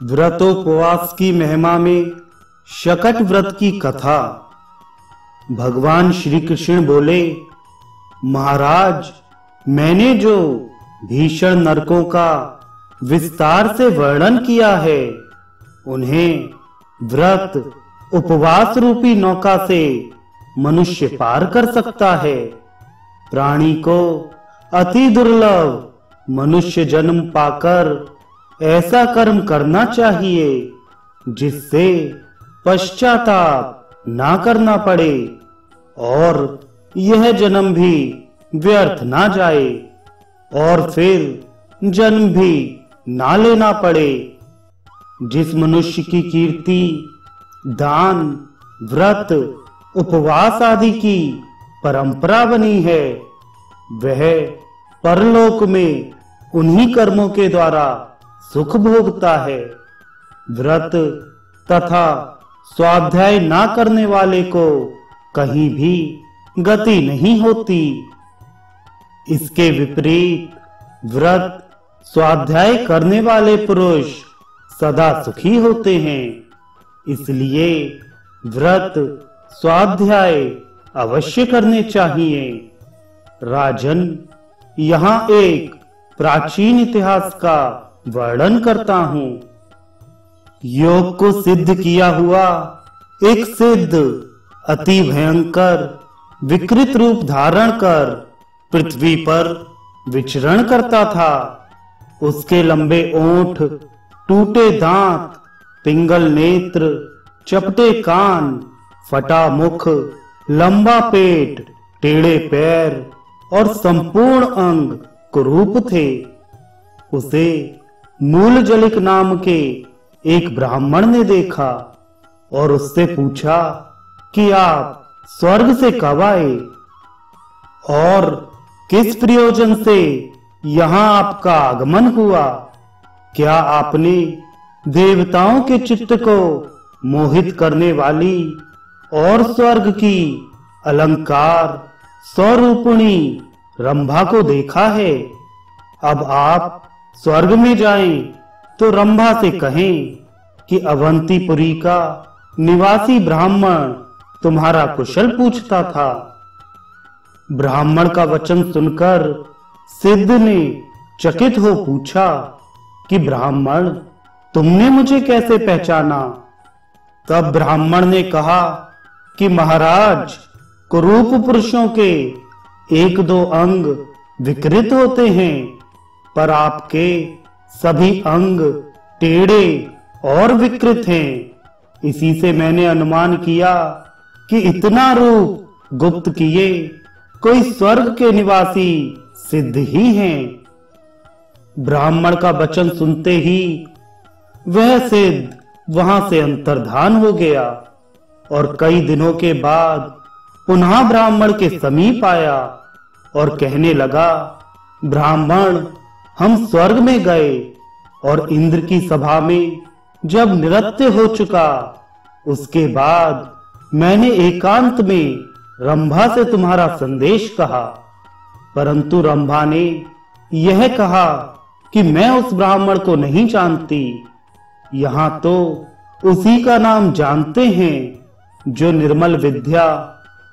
व्रतोपवास की महिमा में शकट व्रत की कथा। भगवान श्री कृष्ण बोले, महाराज, मैंने जो भीषण नरकों का विस्तार से वर्णन किया है, उन्हें व्रत उपवास रूपी नौका से मनुष्य पार कर सकता है। प्राणी को अति दुर्लभ मनुष्य जन्म पाकर ऐसा कर्म करना चाहिए जिससे पश्चाताप ना करना पड़े और यह जन्म भी व्यर्थ ना जाए और फिर जन्म भी ना लेना पड़े। जिस मनुष्य की कीर्ति दान, व्रत, उपवास आदि की परंपरा बनी है, वह परलोक में उन्हीं कर्मों के द्वारा सुख भोगता है। व्रत तथा स्वाध्याय ना करने वाले को कहीं भी गति नहीं होती। इसके विपरीत व्रत स्वाध्याय करने वाले पुरुष सदा सुखी होते हैं। इसलिए व्रत स्वाध्याय अवश्य करने चाहिए। राजन, यहाँ एक प्राचीन इतिहास का वर्णन करता हूँ। योग को सिद्ध किया हुआ एक सिद्ध अति भयंकर विकृत रूप धारण कर पृथ्वी पर विचरण करता था। उसके लंबे ओंठ, टूटे दांत, पिंगल नेत्र, चपटे कान, फटा मुख, लंबा पेट, टेढ़े पैर और संपूर्ण अंग कुरूप थे। उसे मूलजलिक नाम के एक ब्राह्मण ने देखा और उससे पूछा कि आप स्वर्ग से कब आए और किस प्रयोजन से यहाँ आपका आगमन हुआ? क्या आपने देवताओं के चित्त को मोहित करने वाली और स्वर्ग की अलंकार स्वरूपिणी रंभा को देखा है? अब आप स्वर्ग में जाएं तो रंभा से कहें कि अवंतीपुरी का निवासी ब्राह्मण तुम्हारा कुशल पूछता था। ब्राह्मण का वचन सुनकर सिद्ध ने चकित हो पूछा कि ब्राह्मण, तुमने मुझे कैसे पहचाना? तब ब्राह्मण ने कहा कि महाराज, कुरूप पुरुषों के एक दो अंग विकृत होते हैं, पर आपके सभी अंग टेढ़े और विकृत हैं। इसी से मैंने अनुमान किया कि इतना रूप गुप्त किए कोई स्वर्ग के निवासी सिद्ध ही हैं। ब्राह्मण का वचन सुनते ही वह सिद्ध वहां से अंतर्धान हो गया और कई दिनों के बाद पुनः ब्राह्मण के समीप आया और कहने लगा, ब्राह्मण, हम स्वर्ग में गए और इंद्र की सभा में जब नृत्य हो चुका, उसके बाद मैंने एकांत में रंभा से तुम्हारा संदेश कहा, परंतु रंभा ने यह कहा कि मैं उस ब्राह्मण को नहीं जानती। यहाँ तो उसी का नाम जानते हैं जो निर्मल विद्या,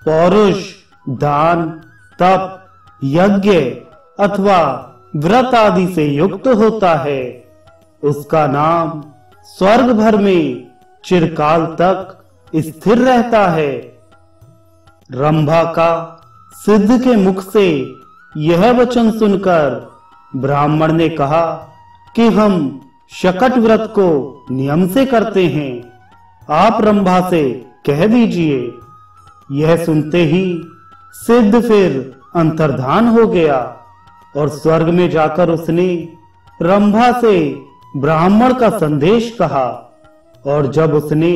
पौरुष, दान, तप, यज्ञ अथवा व्रत आदि से युक्त होता है। उसका नाम स्वर्ग भर में चिरकाल तक स्थिर रहता है। रंभा का सिद्ध के मुख से यह वचन सुनकर ब्राह्मण ने कहा कि हम शकट व्रत को नियम से करते हैं, आप रंभा से कह दीजिए। यह सुनते ही सिद्ध फिर अंतर्धान हो गया और स्वर्ग में जाकर उसने रंभा से ब्राह्मण का संदेश कहा और जब उसने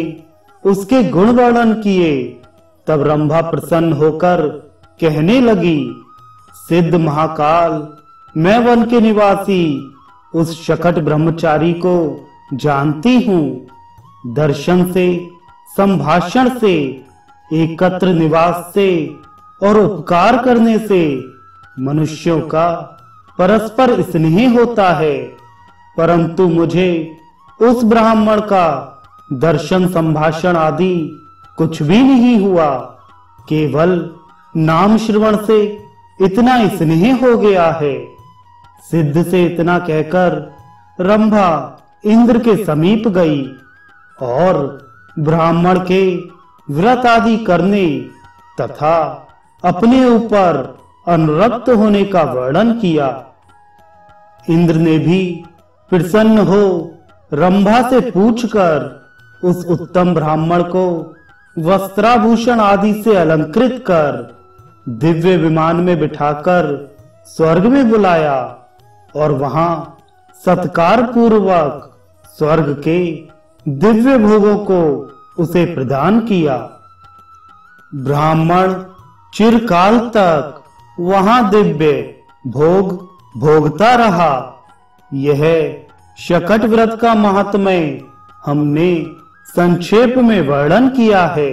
उसके गुण वर्णन किए तब रंभा प्रसन्न होकर कहने लगी, सिद्ध महाकाल, मैं वन के निवासी उस शकट ब्रह्मचारी को जानती हूँ। दर्शन से, संभाषण से, एकत्र निवास से और उपकार करने से मनुष्यों का परस्पर स्नेह होता है, परंतु मुझे उस ब्राह्मण का दर्शन संभाषण आदि कुछ भी नहीं हुआ। केवल नाम श्रवण से इतना स्नेह हो गया है। सिद्ध से इतना कहकर रंभा इंद्र के समीप गई और ब्राह्मण के व्रत आदि करने तथा अपने ऊपर अनुरक्त होने का वर्णन किया। इंद्र ने भी प्रसन्न हो रंभा से पूछकर उस उत्तम ब्राह्मण को वस्त्राभूषण आदि से अलंकृत कर दिव्य विमान में बिठाकर स्वर्ग में बुलाया और वहां सत्कार पूर्वक स्वर्ग के दिव्य भोगों को उसे प्रदान किया। ब्राह्मण चिरकाल तक वहां दिव्य भोग भोगता रहा। यह शकट व्रत का महात्म्य हमने संक्षेप में वर्णन किया है।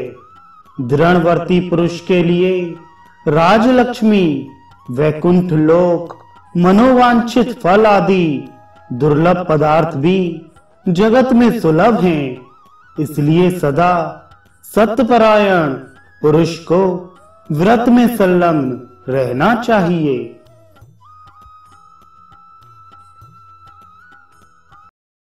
दृढ़वर्ती पुरुष के लिए राजलक्ष्मी, वैकुंठ लोक, मनोवांछित फल आदि दुर्लभ पदार्थ भी जगत में सुलभ हैं। इसलिए सदा सत्यपरायण पुरुष को व्रत में संलग्न रहना चाहिए।